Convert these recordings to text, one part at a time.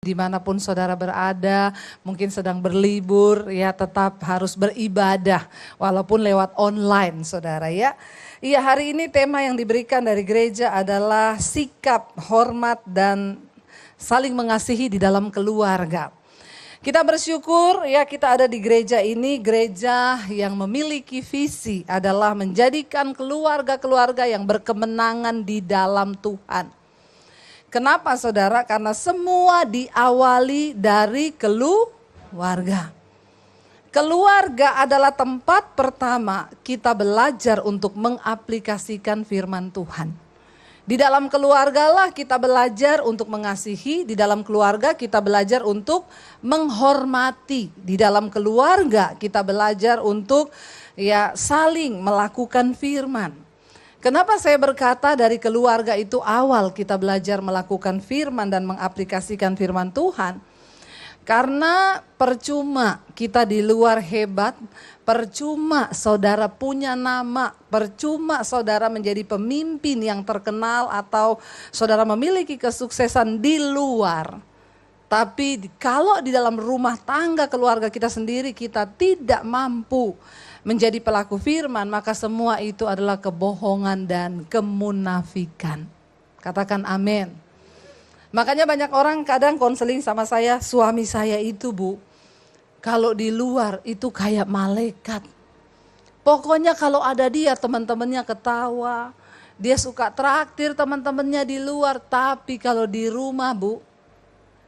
Dimanapun saudara berada, mungkin sedang berlibur, ya tetap harus beribadah walaupun lewat online saudara ya. Iya, hari ini tema yang diberikan dari gereja adalah sikap, hormat dan saling mengasihi di dalam keluarga. Kita bersyukur ya kita ada di gereja ini, gereja yang memiliki visi adalah menjadikan keluarga-keluarga yang berkemenangan di dalam Tuhan. Kenapa saudara? Karena semua diawali dari keluarga. Keluarga adalah tempat pertama kita belajar untuk mengaplikasikan firman Tuhan. Di dalam keluarga lah kita belajar untuk mengasihi, di dalam keluarga kita belajar untuk menghormati. Di dalam keluarga kita belajar untuk saling melakukan firman. Kenapa saya berkata dari keluarga itu awal kita belajar melakukan firman dan mengaplikasikan firman Tuhan? Karena percuma kita di luar hebat, percuma saudara punya nama, percuma saudara menjadi pemimpin yang terkenal atau saudara memiliki kesuksesan di luar. Tapi kalau di dalam rumah tangga keluarga kita sendiri kita tidak mampu menjadi pelaku firman, maka semua itu adalah kebohongan dan kemunafikan. Katakan amin. Makanya banyak orang kadang konseling sama saya, suami saya itu bu, kalau di luar itu kayak malaikat. Pokoknya kalau ada dia teman-temannya ketawa, dia suka traktir teman-temannya di luar, tapi kalau di rumah bu,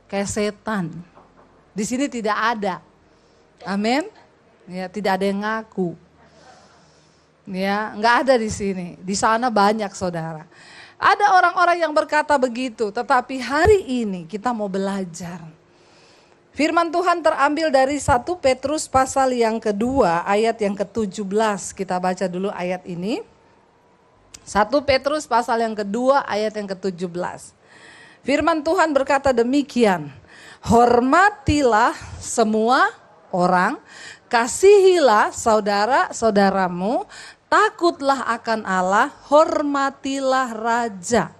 kayak setan. Di sini tidak ada. Amin. Ya, tidak ada yang ngaku. Ya, nggak ada di sini. Di sana banyak saudara. Ada orang-orang yang berkata begitu, tetapi hari ini kita mau belajar. Firman Tuhan terambil dari 1 Petrus pasal yang kedua, ayat yang ke-17. Kita baca dulu ayat ini. 1 Petrus pasal yang kedua, ayat yang ke-17. Firman Tuhan berkata demikian, hormatilah semua orang, kasihilah saudara-saudaramu, takutlah akan Allah, hormatilah raja.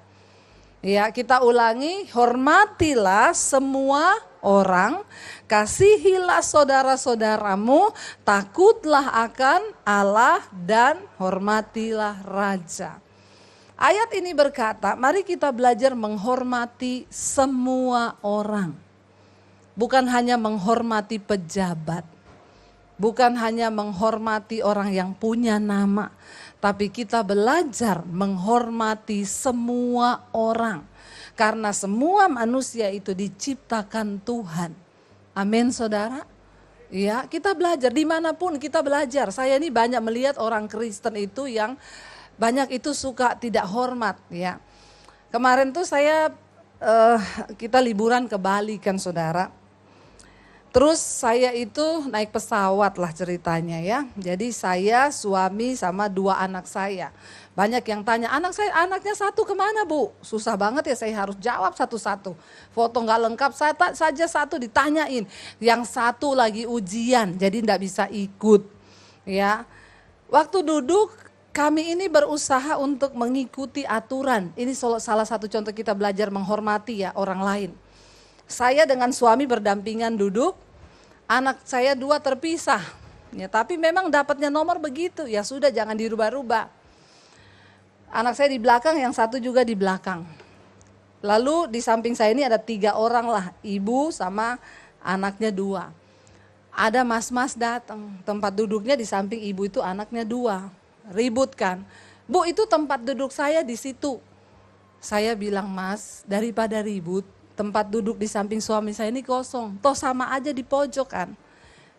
Ya, kita ulangi, hormatilah semua orang, kasihilah saudara-saudaramu, takutlah akan Allah dan hormatilah raja. Ayat ini berkata, mari kita belajar menghormati semua orang. Bukan hanya menghormati pejabat. Bukan hanya menghormati orang yang punya nama, tapi kita belajar menghormati semua orang. Karena semua manusia itu diciptakan Tuhan. Amin saudara. Ya, kita belajar dimanapun kita belajar. Saya ini banyak melihat orang Kristen itu yang banyak itu suka tidak hormat. Ya, kemarin tuh kita liburan ke Bali kan saudara. Terus saya itu naik pesawat lah ceritanya ya. Jadi saya, suami sama 2 anak saya. Banyak yang tanya, anaknya 1 kemana bu? Susah banget ya saya harus jawab satu-satu. Foto gak lengkap saja 1 ditanyain. Yang 1 lagi ujian jadi gak bisa ikut. Ya, waktu duduk kami ini berusaha untuk mengikuti aturan. Ini salah satu contoh kita belajar menghormati ya orang lain. Saya dengan suami berdampingan duduk, anak saya 2 terpisah. Ya, tapi memang dapatnya nomor begitu, ya sudah jangan dirubah-rubah. Anak saya di belakang, yang 1 juga di belakang. Lalu di samping saya ini ada 3 orang lah, ibu sama anaknya 2. Ada mas-mas datang, tempat duduknya di samping ibu itu anaknya 2. Ribut kan, bu itu tempat duduk saya di situ. Saya bilang mas, daripada ribut, tempat duduk di samping suami saya ini kosong. Toh sama aja di pojok kan.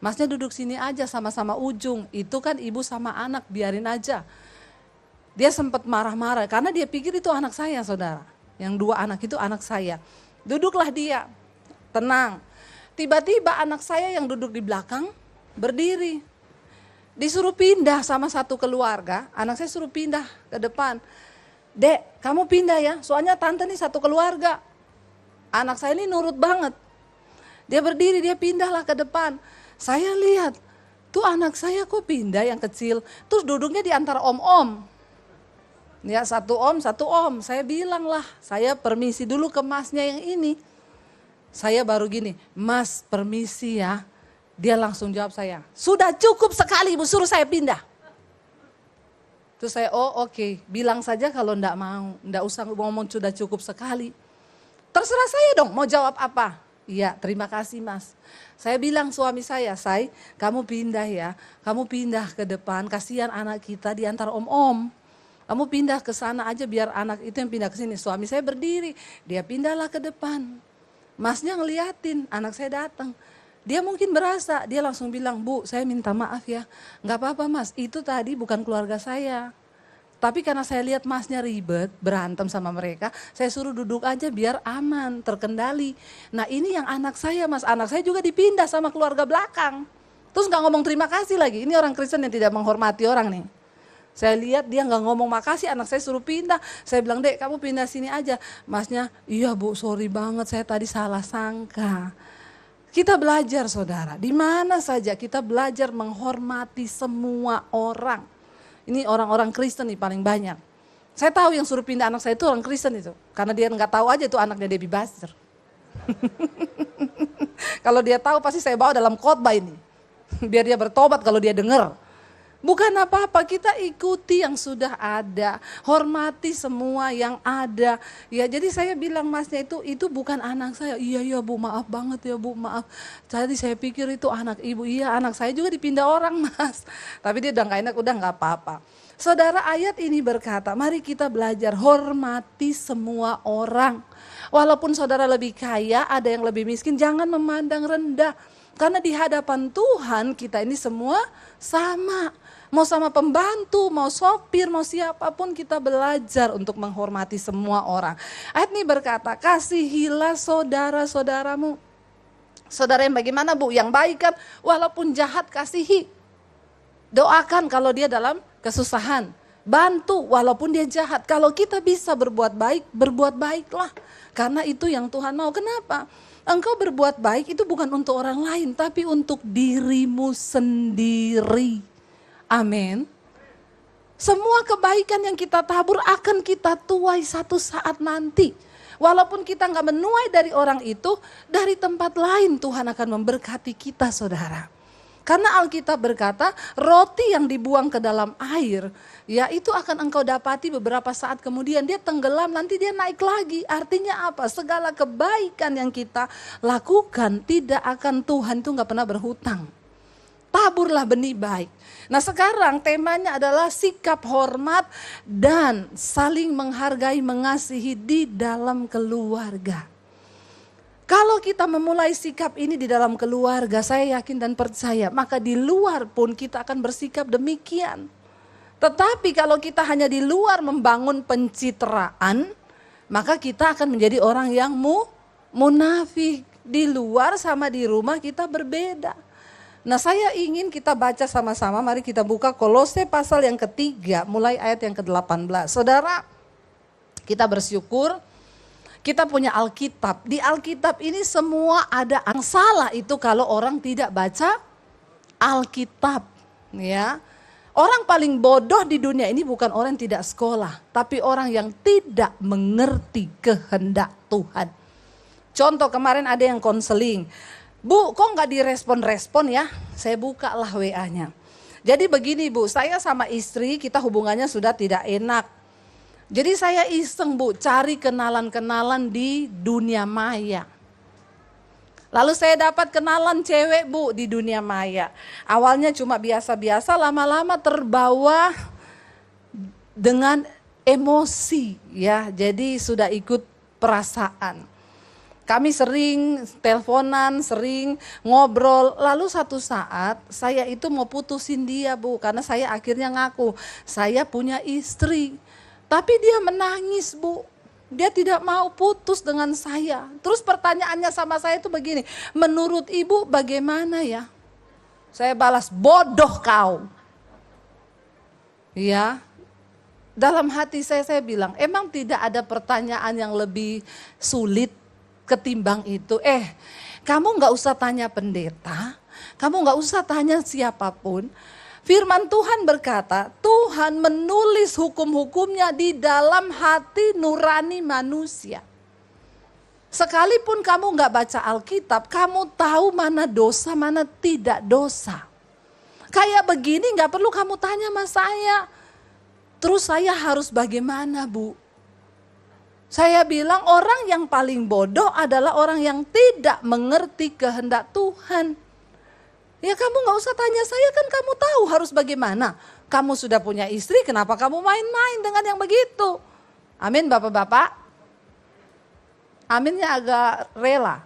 Masnya duduk sini aja sama-sama ujung. Itu kan ibu sama anak, biarin aja. Dia sempat marah-marah karena dia pikir itu anak saya saudara. Yang 2 anak itu anak saya. Duduklah dia, tenang. Tiba-tiba anak saya yang duduk di belakang berdiri. Disuruh pindah sama satu keluarga, anak saya suruh pindah ke depan. Dek, kamu pindah ya, soalnya tante nih satu keluarga. Anak saya ini nurut banget. Dia berdiri, dia pindahlah ke depan. Saya lihat, tuh anak saya kok pindah yang kecil. Terus duduknya di antara om-om. Ya, satu om. Saya bilang lah, saya permisi dulu ke masnya yang ini. Saya baru gini, Mas permisi ya. Dia langsung jawab saya, sudah cukup sekali ibu, suruh saya pindah. Terus saya, oh oke, bilang saja kalau enggak mau, enggak usah ngomong sudah cukup sekali. Terserah saya dong mau jawab apa. Iya, terima kasih Mas. Saya bilang suami saya, Say, kamu pindah ya. Kamu pindah ke depan, kasihan anak kita di antara om-om. Kamu pindah ke sana aja biar anak itu yang pindah ke sini. Suami saya berdiri, dia pindahlah ke depan. Masnya ngeliatin, anak saya datang. Dia mungkin berasa, dia langsung bilang, Bu, saya minta maaf ya. Enggak apa-apa Mas, itu tadi bukan keluarga saya. Tapi karena saya lihat masnya ribet, berantem sama mereka, saya suruh duduk aja biar aman, terkendali. Nah ini yang anak saya Mas, anak saya juga dipindah sama keluarga belakang. Terus gak ngomong terima kasih lagi, ini orang Kristen yang tidak menghormati orang nih. Saya lihat dia gak ngomong makasih, anak saya suruh pindah. Saya bilang, Dek kamu pindah sini aja. Masnya, iya Bu sorry banget saya tadi salah sangka. Kita belajar saudara, di mana saja kita belajar menghormati semua orang. Ini orang-orang Kristen nih paling banyak. Saya tahu yang suruh pindah anak saya itu orang Kristen itu. Karena dia nggak tahu aja itu anaknya Debbie Buster. Kalau dia tahu pasti saya bawa dalam khotbah ini. Biar dia bertobat kalau dia dengar. Bukan apa-apa, kita ikuti yang sudah ada, hormati semua yang ada. Ya, jadi saya bilang masnya itu bukan anak saya. Iya Bu, maaf banget ya Bu, maaf. Tadi saya pikir itu anak ibu. Iya, anak saya juga dipindah orang Mas. Tapi dia udah gak enak, udah gak apa-apa. Saudara, ayat ini berkata, mari kita belajar hormati semua orang. Walaupun saudara lebih kaya, ada yang lebih miskin, jangan memandang rendah. Karena di hadapan Tuhan kita ini semua sama. Mau sama pembantu, mau sopir, mau siapapun kita belajar untuk menghormati semua orang. Ayat ini berkata, kasihilah saudara-saudaramu. Saudara yang bagaimana Bu? Yang baik kan? Walaupun jahat kasihi. Doakan kalau dia dalam kesusahan. Bantu walaupun dia jahat. Kalau kita bisa berbuat baik, berbuat baiklah. Karena itu yang Tuhan mau. Kenapa? Engkau berbuat baik itu bukan untuk orang lain, tapi untuk dirimu sendiri. Amin. Semua kebaikan yang kita tabur akan kita tuai satu saat nanti. Walaupun kita gak menuai dari orang itu, dari tempat lain Tuhan akan memberkati kita saudara. Karena Alkitab berkata, roti yang dibuang ke dalam air, ya itu akan engkau dapati beberapa saat kemudian dia tenggelam, nanti dia naik lagi. Artinya apa? Segala kebaikan yang kita lakukan tidak akan Tuhan itu gak pernah berhutang. Taburlah benih baik. Nah sekarang temanya adalah sikap hormat dan saling menghargai, mengasihi di dalam keluarga. Kalau kita memulai sikap ini di dalam keluarga, saya yakin dan percaya, maka di luar pun kita akan bersikap demikian. Tetapi kalau kita hanya di luar membangun pencitraan, maka kita akan menjadi orang yang munafik. Di luar sama di rumah kita berbeda. Nah saya ingin kita baca sama-sama, mari kita buka Kolose pasal yang ketiga, mulai ayat yang ke-18. Saudara, kita bersyukur, kita punya Alkitab. Di Alkitab ini semua ada. Yang salah itu kalau orang tidak baca Alkitab. Ya. Orang paling bodoh di dunia ini bukan orang yang tidak sekolah, tapi orang yang tidak mengerti kehendak Tuhan. Contoh kemarin ada yang konseling. Bu, kok gak direspon-respon ya? Saya bukalah WA-nya. Jadi begini Bu, saya sama istri kita hubungannya sudah tidak enak. Jadi saya iseng Bu, cari kenalan-kenalan di dunia maya. Lalu saya dapat kenalan cewek Bu di dunia maya. Awalnya cuma biasa-biasa, lama-lama terbawa dengan emosi ya. Jadi sudah ikut perasaan. Kami sering teleponan, sering ngobrol. Lalu satu saat saya itu mau putusin dia Bu. Karena saya akhirnya ngaku, saya punya istri. Tapi dia menangis Bu. Dia tidak mau putus dengan saya. Terus pertanyaannya sama saya itu begini, menurut ibu bagaimana ya? Saya balas, bodoh kau. Ya, dalam hati saya bilang, emang tidak ada pertanyaan yang lebih sulit ketimbang itu. Kamu gak usah tanya pendeta, kamu gak usah tanya siapapun. Firman Tuhan berkata, Tuhan menulis hukum-hukumnya di dalam hati nurani manusia. Sekalipun kamu nggak baca Alkitab, kamu tahu mana dosa, mana tidak dosa. Kayak begini nggak perlu kamu tanya sama saya. Terus saya harus bagaimana, Bu? Saya bilang orang yang paling bodoh adalah orang yang tidak mengerti kehendak Tuhan. Ya kamu nggak usah tanya saya, kan kamu tahu harus bagaimana. Kamu sudah punya istri, kenapa kamu main-main dengan yang begitu? Amin Bapak-Bapak. Aminnya agak rela.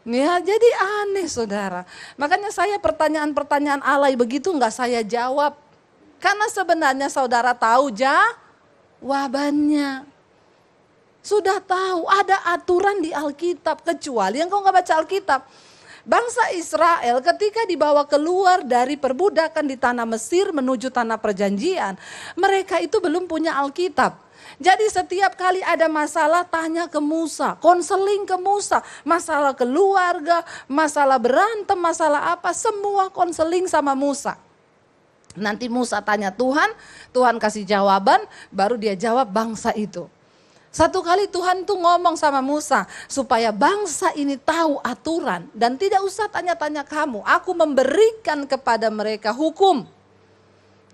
Ya jadi aneh saudara. Makanya saya pertanyaan-pertanyaan alay begitu nggak saya jawab. Karena sebenarnya saudara tahu jawabannya. Sudah tahu ada aturan di Alkitab. Kecuali yang kau nggak baca Alkitab. Bangsa Israel ketika dibawa keluar dari perbudakan di tanah Mesir menuju tanah perjanjian. Mereka itu belum punya Alkitab. Jadi setiap kali ada masalah tanya ke Musa, konseling ke Musa, masalah keluarga, masalah berantem, masalah apa, semua konseling sama Musa. Nanti Musa tanya Tuhan, Tuhan kasih jawaban, baru dia jawab bangsa itu. Satu kali Tuhan tuh ngomong sama Musa, supaya bangsa ini tahu aturan dan tidak usah tanya-tanya kamu, aku memberikan kepada mereka hukum.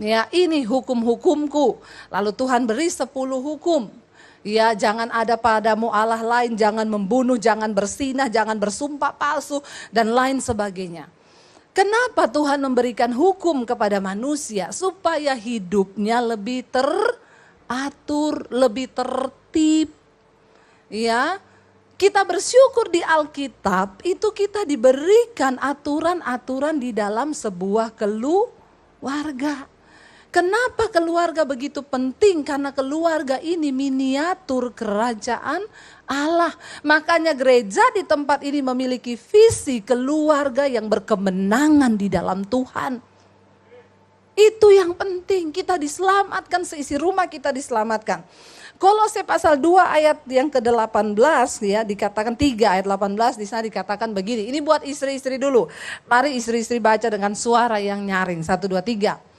Ya ini hukum-hukumku. Lalu Tuhan beri 10 hukum. Ya jangan ada padamu Allah lain, jangan membunuh, jangan berzinah, jangan bersumpah palsu dan lain sebagainya. Kenapa Tuhan memberikan hukum kepada manusia? Supaya hidupnya lebih teratur, lebih tertib. Ya, kita bersyukur di Alkitab itu kita diberikan aturan-aturan di dalam sebuah keluarga. Kenapa keluarga begitu penting? Karena keluarga ini miniatur kerajaan Allah. Makanya gereja di tempat ini memiliki visi keluarga yang berkemenangan di dalam Tuhan. Itu yang penting, kita diselamatkan, seisi rumah kita diselamatkan. Kolose pasal 2 ayat yang ke-18 ya, dikatakan 3 ayat 18 di sana dikatakan begini. Ini buat istri-istri dulu. Mari istri-istri baca dengan suara yang nyaring. 1 2 3.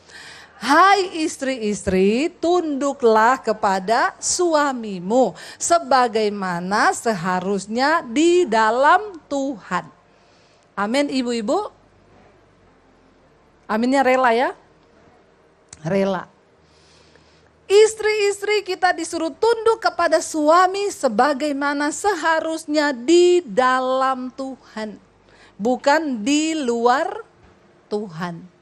Hai istri-istri, tunduklah kepada suamimu sebagaimana seharusnya di dalam Tuhan. Amin ibu-ibu. Aminnya rela ya? Rela. Istri-istri kita disuruh tunduk kepada suami sebagaimana seharusnya di dalam Tuhan. Bukan di luar Tuhan.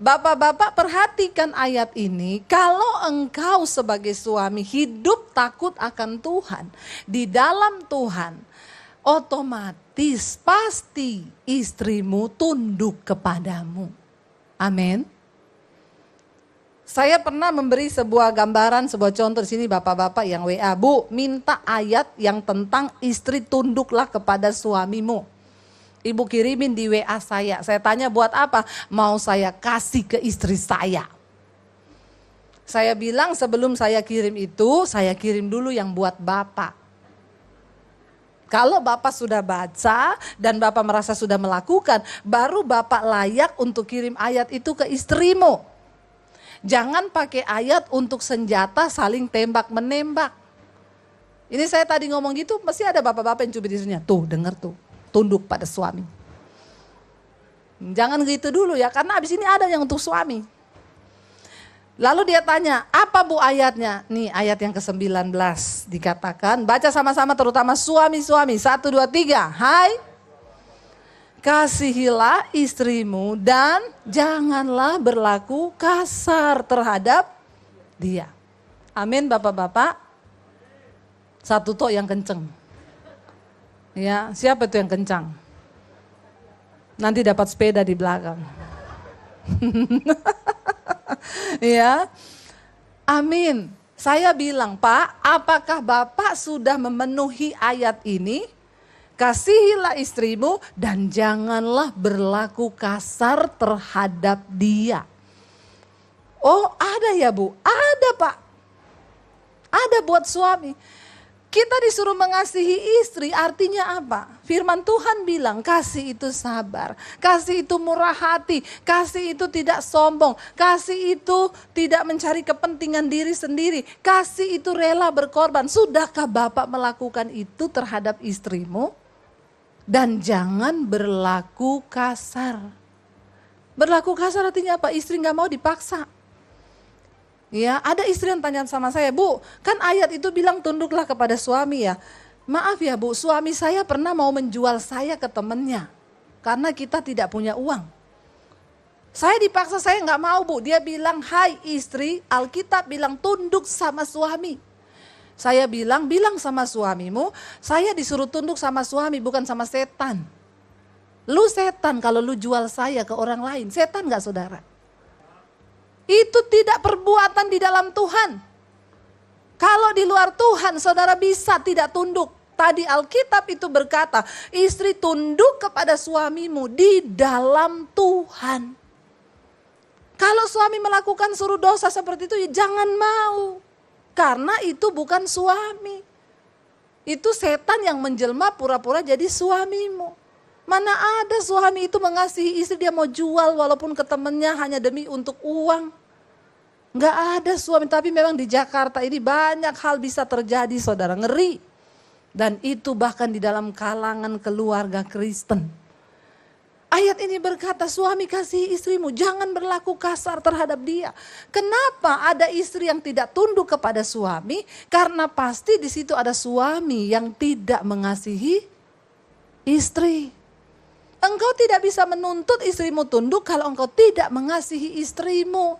Bapak-bapak perhatikan ayat ini, kalau engkau sebagai suami hidup takut akan Tuhan, di dalam Tuhan, otomatis pasti istrimu tunduk kepadamu. Amin. Saya pernah memberi sebuah gambaran, sebuah contoh di sini bapak-bapak yang WA, Bu, minta ayat yang tentang istri tunduklah kepada suamimu. Ibu kirimin di WA saya tanya buat apa? Mau saya kasih ke istri saya. Saya bilang sebelum saya kirim itu, saya kirim dulu yang buat Bapak. Kalau Bapak sudah baca dan Bapak merasa sudah melakukan, baru Bapak layak untuk kirim ayat itu ke istrimu. Jangan pakai ayat untuk senjata saling tembak-menembak. Ini saya tadi ngomong gitu, pasti ada bapak-bapak yang cubit istrinya. Tuh, dengar tuh. Tunduk pada suami. Jangan gitu dulu ya, karena habis ini ada yang untuk suami. Lalu dia tanya, apa Bu ayatnya? Nih ayat yang ke-19 dikatakan, baca sama-sama terutama suami-suami. 1, 2, 3. Hai, kasihilah istrimu dan janganlah berlaku kasar terhadap dia. Amin bapak-bapak. Satu tok yang kenceng. Ya, siapa itu yang kencang? Nanti dapat sepeda di belakang. Ya, amin. Saya bilang, Pak, apakah Bapak sudah memenuhi ayat ini? Kasihilah istrimu dan janganlah berlaku kasar terhadap dia. Oh, ada ya Bu? Ada Pak. Ada buat suami. Kita disuruh mengasihi istri, artinya apa? Firman Tuhan bilang kasih itu sabar, kasih itu murah hati, kasih itu tidak sombong, kasih itu tidak mencari kepentingan diri sendiri, kasih itu rela berkorban. Sudahkah Bapak melakukan itu terhadap istrimu? Dan jangan berlaku kasar. Berlaku kasar artinya apa? Istri gak mau dipaksa. Ya, ada istri yang tanya sama saya, Bu, kan ayat itu bilang tunduklah kepada suami ya. Maaf ya Bu, suami saya pernah mau menjual saya ke temennya. Karena kita tidak punya uang. Saya dipaksa, saya gak mau Bu. Dia bilang, hai istri, Alkitab bilang tunduk sama suami. Saya bilang sama suamimu, saya disuruh tunduk sama suami bukan sama setan. Lu setan kalau lu jual saya ke orang lain, setan gak saudara? Itu tidak perbuatan di dalam Tuhan. Kalau di luar Tuhan, saudara bisa tidak tunduk. Tadi Alkitab itu berkata, istri tunduk kepada suamimu di dalam Tuhan. Kalau suami melakukan suruh dosa seperti itu, ya jangan mau. Karena itu bukan suami. Itu setan yang menjelma pura-pura jadi suamimu. Mana ada suami itu mengasihi istri, dia mau jual walaupun ke temennya hanya demi untuk uang. Nggak ada suami, tapi memang di Jakarta ini banyak hal bisa terjadi saudara, ngeri. Dan itu bahkan di dalam kalangan keluarga Kristen. Ayat ini berkata suami kasih istrimu, jangan berlaku kasar terhadap dia. Kenapa ada istri yang tidak tunduk kepada suami? Karena pasti di situ ada suami yang tidak mengasihi istri. Engkau tidak bisa menuntut istrimu tunduk kalau engkau tidak mengasihi istrimu.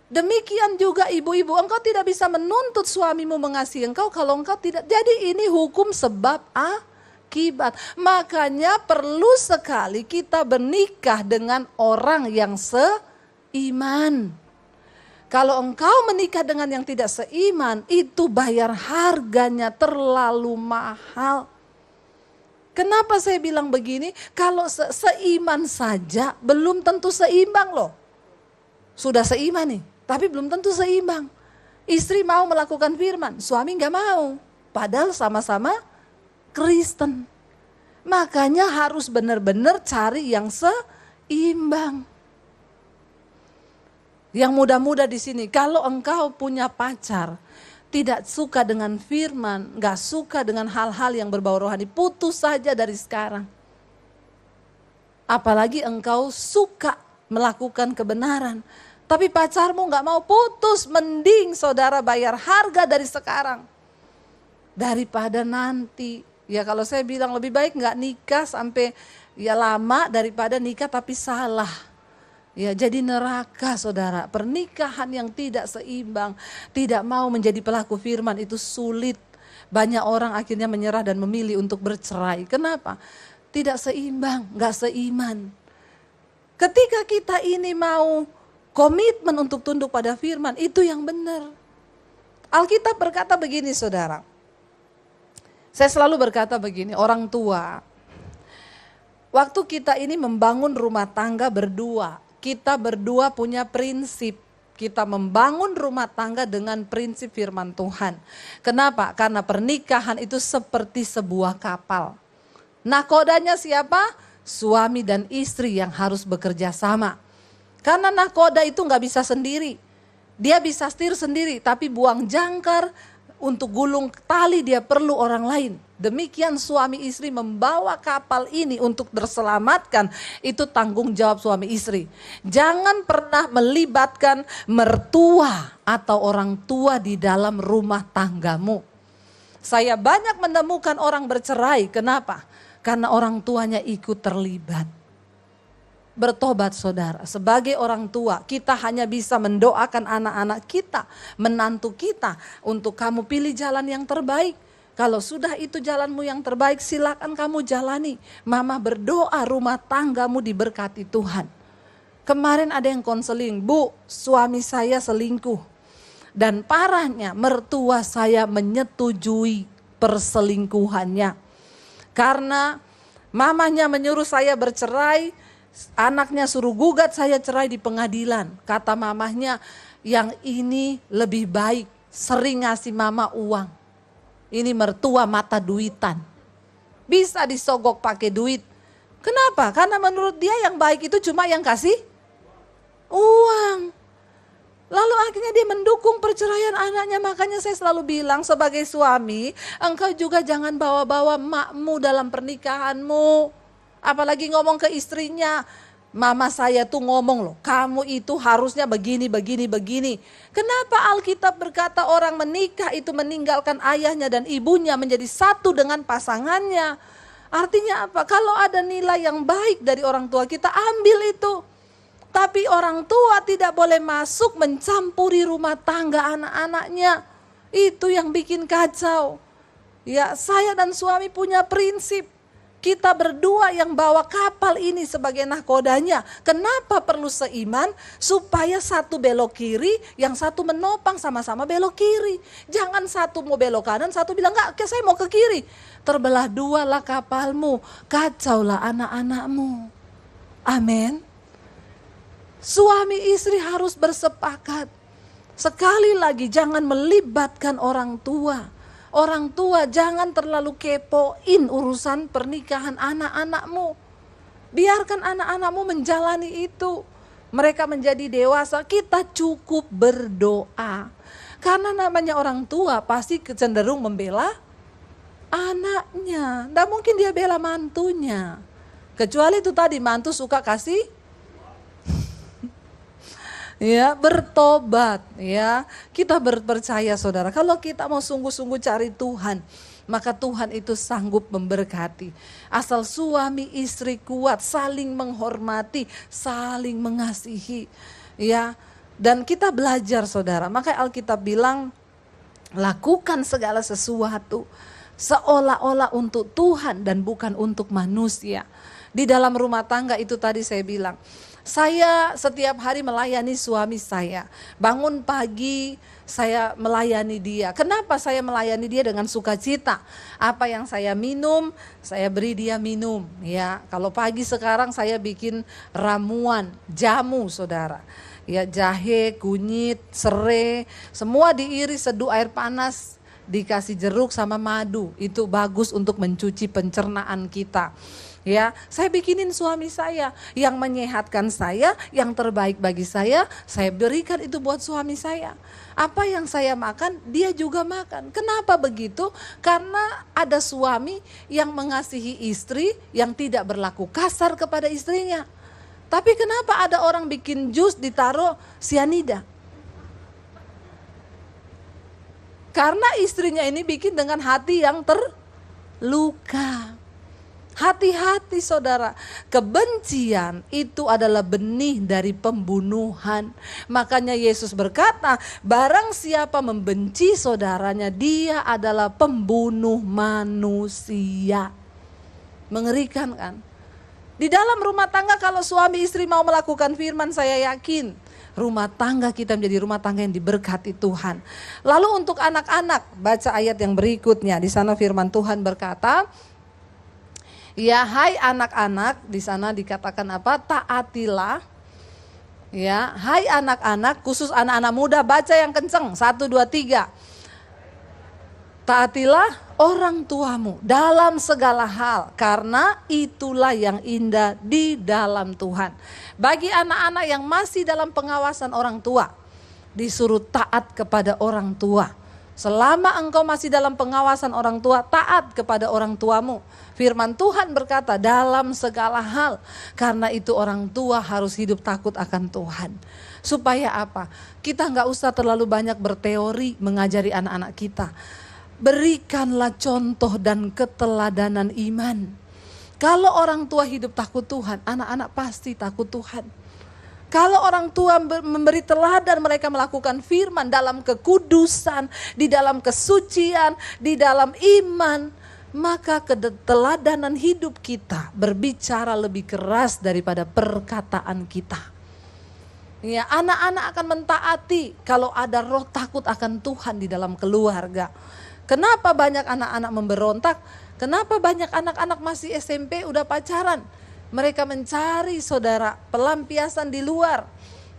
Demikian juga ibu-ibu, engkau tidak bisa menuntut suamimu mengasihi engkau kalau engkau tidak. Jadi ini hukum sebab akibat. Makanya perlu sekali kita bernikah dengan orang yang seiman. Kalau engkau menikah dengan yang tidak seiman, itu bayar harganya terlalu mahal. Kenapa saya bilang begini? Kalau seiman saja belum tentu seimbang loh. Sudah seiman nih. Tapi belum tentu seimbang. Istri mau melakukan firman, suami gak mau. Padahal sama-sama Kristen. Makanya harus benar-benar cari yang seimbang. Yang muda-muda di sini, kalau engkau punya pacar, tidak suka dengan firman, gak suka dengan hal-hal yang berbau rohani, putus saja dari sekarang. Apalagi engkau suka melakukan kebenaran. Tapi pacarmu gak mau putus, mending saudara bayar harga dari sekarang. Daripada nanti, ya kalau saya bilang lebih baik gak nikah sampai ya lama daripada nikah tapi salah. Ya jadi neraka saudara, pernikahan yang tidak seimbang, tidak mau menjadi pelaku firman itu sulit. Banyak orang akhirnya menyerah dan memilih untuk bercerai. Kenapa? Tidak seimbang, gak seiman. Ketika kita ini mau komitmen untuk tunduk pada firman, itu yang benar. Alkitab berkata begini saudara. Saya selalu berkata begini, orang tua. Waktu kita ini membangun rumah tangga berdua, kita berdua punya prinsip. Kita membangun rumah tangga dengan prinsip firman Tuhan. Kenapa? Karena pernikahan itu seperti sebuah kapal. Nakodanya siapa? Suami dan istri yang harus bekerja sama. Karena nakoda itu gak bisa sendiri. Dia bisa setir sendiri, tapi buang jangkar untuk gulung tali dia perlu orang lain. Demikian suami istri membawa kapal ini untuk terselamatkan, itu tanggung jawab suami istri. Jangan pernah melibatkan mertua atau orang tua di dalam rumah tanggamu. Saya banyak menemukan orang bercerai, kenapa? Karena orang tuanya ikut terlibat. Bertobat saudara, sebagai orang tua kita hanya bisa mendoakan anak-anak kita, menantu kita untuk kamu pilih jalan yang terbaik. Kalau sudah itu jalanmu yang terbaik silakan kamu jalani. Mama berdoa rumah tanggamu diberkati Tuhan. Kemarin ada yang konseling, Bu suami saya selingkuh. Dan parahnya mertua saya menyetujui perselingkuhannya. Karena mamanya menyuruh saya bercerai. Anaknya suruh gugat saya cerai di pengadilan. Kata mamahnya yang ini lebih baik, sering ngasih mama uang. Ini mertua mata duitan. Bisa disogok pakai duit. Kenapa? Karena menurut dia yang baik itu cuma yang kasih uang. Lalu akhirnya dia mendukung perceraian anaknya. Makanya saya selalu bilang sebagai suami, engkau juga jangan bawa-bawa makmu dalam pernikahanmu. Apalagi ngomong ke istrinya. Mama saya tuh ngomong loh, kamu itu harusnya begini, begini, begini. Kenapa Alkitab berkata orang menikah itu meninggalkan ayahnya dan ibunya menjadi satu dengan pasangannya? Artinya apa? Kalau ada nilai yang baik dari orang tua kita, ambil itu. Tapi orang tua tidak boleh masuk mencampuri rumah tangga anak-anaknya. Itu yang bikin kacau. Ya, saya dan suami punya prinsip. Kita berdua yang bawa kapal ini sebagai nahkodanya. Kenapa perlu seiman? Supaya satu belok kiri, yang satu menopang sama-sama belok kiri. Jangan satu mau belok kanan, satu bilang enggak, saya mau ke kiri. Terbelah dua lah kapalmu, kacaulah anak-anakmu. Amin. Suami istri harus bersepakat. Sekali lagi jangan melibatkan orang tua. Orang tua jangan terlalu kepoin urusan pernikahan anak-anakmu. Biarkan anak-anakmu menjalani itu. Mereka menjadi dewasa, kita cukup berdoa. Karena namanya orang tua pasti cenderung membela anaknya. Tidak mungkin dia bela mantunya. Kecuali itu tadi mantu suka kasih ya, bertobat ya. Kita berpercaya saudara, kalau kita mau sungguh-sungguh cari Tuhan, maka Tuhan itu sanggup memberkati. Asal suami istri kuat, saling menghormati, saling mengasihi ya. Dan kita belajar saudara, maka Alkitab bilang lakukan segala sesuatu seolah-olah untuk Tuhan dan bukan untuk manusia. Di dalam rumah tangga itu tadi saya bilang, saya setiap hari melayani suami saya. Bangun pagi saya melayani dia. Kenapa saya melayani dia dengan sukacita? Apa yang saya minum, saya beri dia minum. Ya, kalau pagi sekarang saya bikin ramuan, jamu saudara. Ya, jahe, kunyit, serai, semua diiris seduh air panas, dikasih jeruk sama madu. Itu bagus untuk mencuci pencernaan kita. Ya, saya bikinin suami saya yang menyehatkan saya, yang terbaik bagi saya berikan itu buat suami saya. Apa yang saya makan, dia juga makan. Kenapa begitu? Karena ada suami yang mengasihi istri, yang tidak berlaku kasar kepada istrinya. Tapi kenapa ada orang bikin jus ditaruh sianida? Karena istrinya ini bikin dengan hati yang terluka. Hati-hati saudara, kebencian itu adalah benih dari pembunuhan. Makanya Yesus berkata, barang siapa membenci saudaranya, dia adalah pembunuh manusia. Mengerikan kan? Di dalam rumah tangga kalau suami istri mau melakukan firman, saya yakin rumah tangga kita menjadi rumah tangga yang diberkati Tuhan. Lalu untuk anak-anak, baca ayat yang berikutnya. Di sana firman Tuhan berkata, ya, hai anak-anak, di sana dikatakan apa? Taatilah. Ya, hai anak-anak, khusus anak-anak muda, baca yang kenceng. 1, 2, 3. Taatilah orang tuamu dalam segala hal, karena itulah yang indah di dalam Tuhan. Bagi anak-anak yang masih dalam pengawasan orang tua, disuruh taat kepada orang tua. Selama engkau masih dalam pengawasan orang tua, taat kepada orang tuamu. Firman Tuhan berkata dalam segala hal. Karena itu orang tua harus hidup takut akan Tuhan. Supaya apa? Kita gak usah terlalu banyak berteori mengajari anak-anak kita. Berikanlah contoh dan keteladanan iman. Kalau orang tua hidup takut Tuhan, anak-anak pasti takut Tuhan. Kalau orang tua memberi teladan, mereka melakukan firman dalam kekudusan, di dalam kesucian, di dalam iman, maka keteladanan hidup kita berbicara lebih keras daripada perkataan kita. Ya, anak-anak akan mentaati kalau ada roh takut akan Tuhan di dalam keluarga. Kenapa banyak anak-anak memberontak? Kenapa banyak anak-anak masih SMP udah pacaran? Mereka mencari saudara pelampiasan di luar.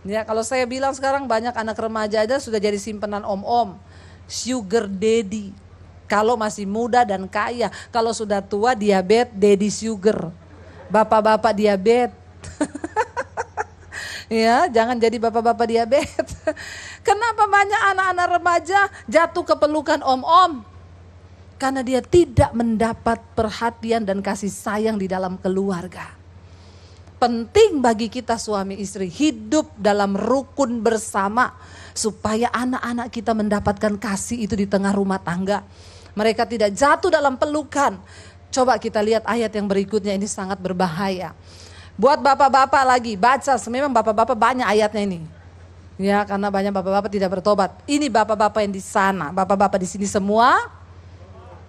Ya, kalau saya bilang sekarang banyak anak remaja aja sudah jadi simpenan om-om, sugar daddy. Kalau masih muda dan kaya, kalau sudah tua diabetes, daddy sugar. Bapak-bapak diabetes. Ya, jangan jadi bapak-bapak diabetes. Kenapa banyak anak-anak remaja jatuh ke pelukan om-om? Karena dia tidak mendapat perhatian dan kasih sayang di dalam keluarga. Penting bagi kita suami istri hidup dalam rukun bersama supaya anak-anak kita mendapatkan kasih itu di tengah rumah tangga. Mereka tidak jatuh dalam pelukan. Coba kita lihat ayat yang berikutnya, ini sangat berbahaya. Buat bapak-bapak lagi, baca, memang bapak-bapak banyak ayatnya ini. Ya, karena banyak bapak-bapak tidak bertobat. Ini bapak-bapak yang di sana, bapak-bapak di sini semua,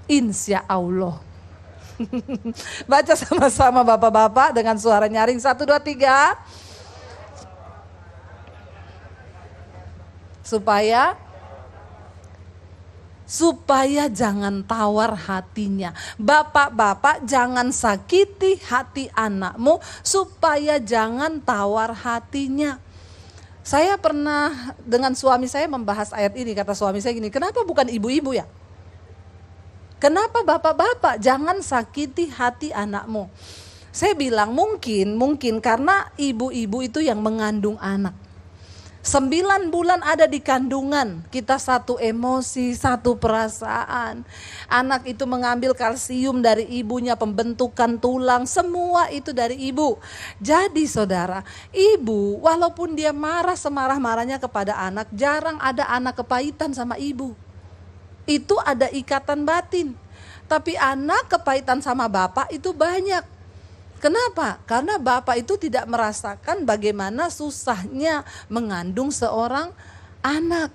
insya Allah. Baca sama-sama bapak-bapak dengan suara nyaring, 1, 2, 3. Supaya jangan tawar hatinya. Bapak-bapak jangan sakiti hati anakmu supaya jangan tawar hatinya. Saya pernah dengan suami saya membahas ayat ini, kata suami saya gini, kenapa bukan ibu-ibu ya? Kenapa bapak-bapak jangan sakiti hati anakmu? Saya bilang mungkin karena ibu-ibu itu yang mengandung anak. 9 bulan ada di kandungan, kita satu emosi, satu perasaan. Anak itu mengambil kalsium dari ibunya, pembentukan tulang, semua itu dari ibu. Jadi saudara, ibu walaupun dia marah semarah-marahnya kepada anak, jarang ada anak kepahitan sama ibu. Itu ada ikatan batin. Tapi anak kepahitan sama bapak itu banyak. Kenapa? Karena bapak itu tidak merasakan bagaimana susahnya mengandung seorang anak.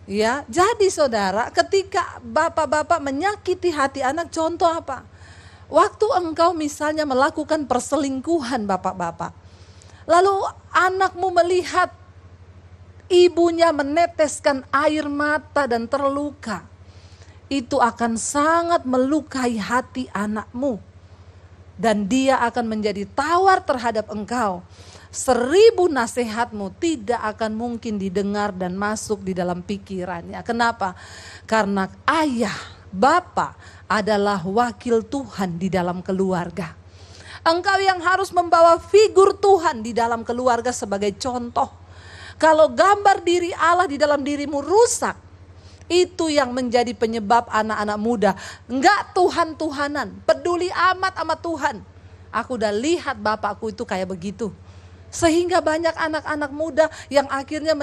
Ya, jadi saudara, ketika bapak-bapak menyakiti hati anak, contoh apa? Waktu engkau misalnya melakukan perselingkuhan bapak-bapak, lalu anakmu melihat ibunya meneteskan air mata dan terluka, itu akan sangat melukai hati anakmu. Dan dia akan menjadi tawar terhadap engkau. 1000 nasihatmu tidak akan mungkin didengar dan masuk di dalam pikirannya. Kenapa? Karena ayah, bapak adalah wakil Tuhan di dalam keluarga. Engkau yang harus membawa figur Tuhan di dalam keluarga sebagai contoh. Kalau gambar diri Allah di dalam dirimu rusak, itu yang menjadi penyebab anak-anak muda enggak Tuhan-Tuhanan, peduli amat sama Tuhan. Aku udah lihat bapakku itu kayak begitu. Sehingga banyak anak-anak muda yang akhirnya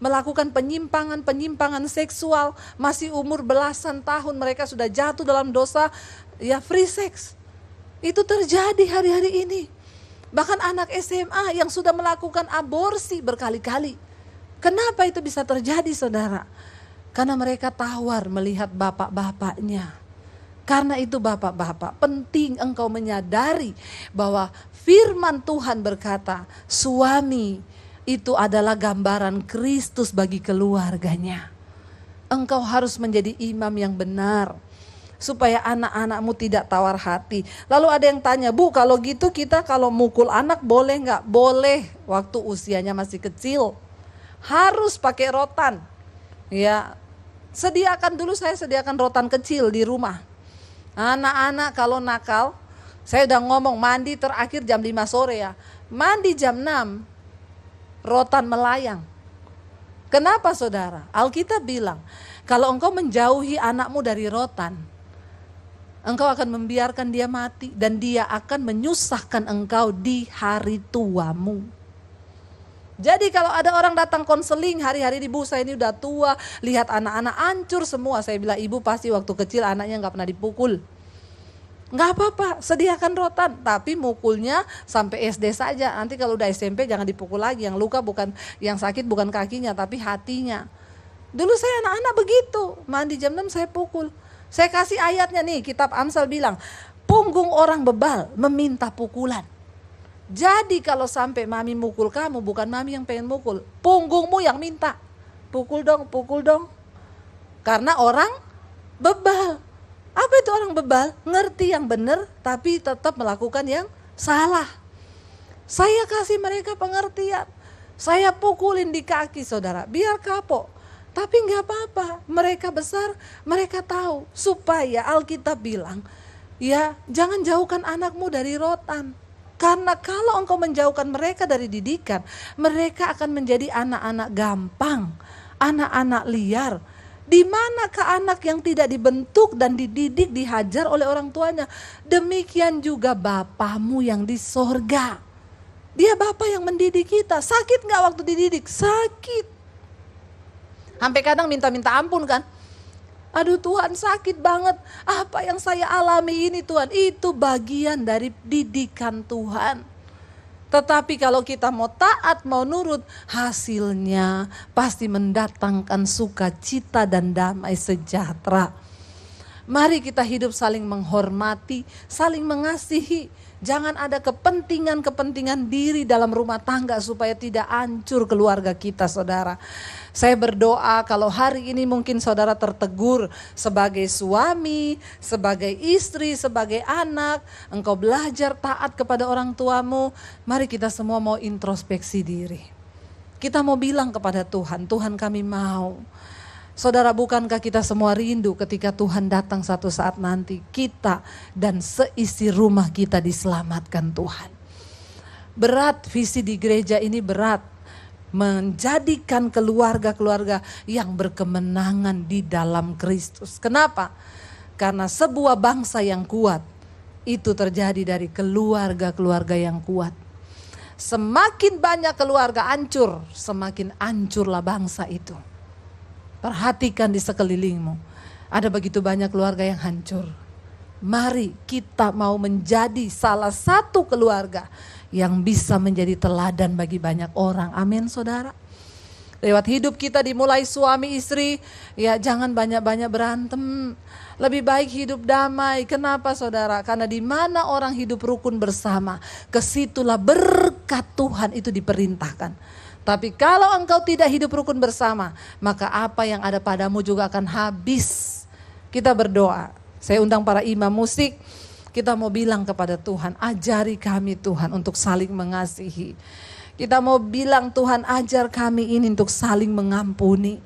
melakukan penyimpangan seksual, masih umur belasan tahun mereka sudah jatuh dalam dosa ya free sex. Itu terjadi hari-hari ini. Bahkan anak SMA yang sudah melakukan aborsi berkali-kali. Kenapa itu bisa terjadi, saudara? Karena mereka tawar melihat bapak-bapaknya. Karena itu bapak-bapak, penting engkau menyadari bahwa firman Tuhan berkata, suami itu adalah gambaran Kristus bagi keluarganya. Engkau harus menjadi imam yang benar, supaya anak-anakmu tidak tawar hati. Lalu ada yang tanya, Bu, kalau gitu kita kalau mukul anak boleh nggak? Boleh, waktu usianya masih kecil. Harus pakai rotan. Ya, saya sediakan rotan kecil di rumah. Anak-anak kalau nakal, saya udah ngomong mandi terakhir jam 5 sore ya. Mandi jam 6, rotan melayang. Kenapa saudara? Alkitab bilang, kalau engkau menjauhi anakmu dari rotan, engkau akan membiarkan dia mati dan dia akan menyusahkan engkau di hari tuamu. Jadi kalau ada orang datang konseling, hari-hari ibu saya ini udah tua, lihat anak-anak hancur semua. Saya bilang, ibu pasti waktu kecil anaknya gak pernah dipukul. Gak apa-apa, sediakan rotan, tapi mukulnya sampai SD saja. Nanti kalau udah SMP jangan dipukul lagi, yang luka bukan, yang sakit bukan kakinya tapi hatinya. Dulu saya anak-anak begitu, mandi jam 6 saya pukul. Saya kasih ayatnya nih, kitab Amsal bilang, punggung orang bebal meminta pukulan. Jadi kalau sampai mami mukul kamu, bukan mami yang pengen mukul, punggungmu yang minta. Pukul dong, pukul dong. Karena orang bebal. Apa itu orang bebal? Ngerti yang benar tapi tetap melakukan yang salah. Saya kasih mereka pengertian. Saya pukulin di kaki saudara, biar kapok. Tapi nggak apa-apa, mereka besar, mereka tahu. Supaya Alkitab bilang, ya jangan jauhkan anakmu dari rotan. Karena kalau engkau menjauhkan mereka dari didikan, mereka akan menjadi anak-anak gampang, anak-anak liar. Di manakah anak yang tidak dibentuk dan dididik, dihajar oleh orang tuanya? Demikian juga Bapamu yang di sorga. Dia Bapa yang mendidik kita. Sakit gak waktu dididik? Sakit. Sampai kadang minta-minta ampun kan. Aduh Tuhan, sakit banget. Apa yang saya alami ini Tuhan, itu bagian dari didikan Tuhan. Tetapi kalau kita mau taat, mau nurut, hasilnya pasti mendatangkan sukacita dan damai sejahtera. Mari kita hidup saling menghormati, saling mengasihi. Jangan ada kepentingan-kepentingan diri dalam rumah tangga supaya tidak hancur keluarga kita, saudara. Saya berdoa kalau hari ini mungkin saudara tertegur sebagai suami, sebagai istri, sebagai anak. Engkau belajar taat kepada orang tuamu. Mari kita semua mau introspeksi diri. Kita mau bilang kepada Tuhan, Tuhan kami mau. Saudara, bukankah kita semua rindu ketika Tuhan datang satu saat nanti, kita dan seisi rumah kita diselamatkan Tuhan. Berat visi di gereja ini, berat menjadikan keluarga-keluarga yang berkemenangan di dalam Kristus. Kenapa? Karena sebuah bangsa yang kuat itu terjadi dari keluarga-keluarga yang kuat. Semakin banyak keluarga hancur, semakin hancurlah bangsa itu. Perhatikan di sekelilingmu, ada begitu banyak keluarga yang hancur. Mari kita mau menjadi salah satu keluarga yang bisa menjadi teladan bagi banyak orang. Amin saudara. Lewat hidup kita dimulai suami istri, ya jangan banyak-banyak berantem. Lebih baik hidup damai. Kenapa saudara? Karena di mana orang hidup rukun bersama, kesitulah berkat Tuhan itu diperintahkan. Tapi kalau engkau tidak hidup rukun bersama, maka apa yang ada padamu juga akan habis. Kita berdoa. Saya undang para imam musik. Kita mau bilang kepada Tuhan, ajari kami Tuhan untuk saling mengasihi. Kita mau bilang Tuhan, ajar kami ini untuk saling mengampuni.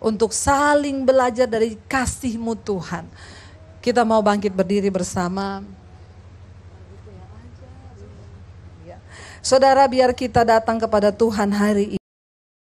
Untuk saling belajar dari kasih-Mu Tuhan. Kita mau bangkit berdiri bersama. Saudara, biar kita datang kepada Tuhan hari ini.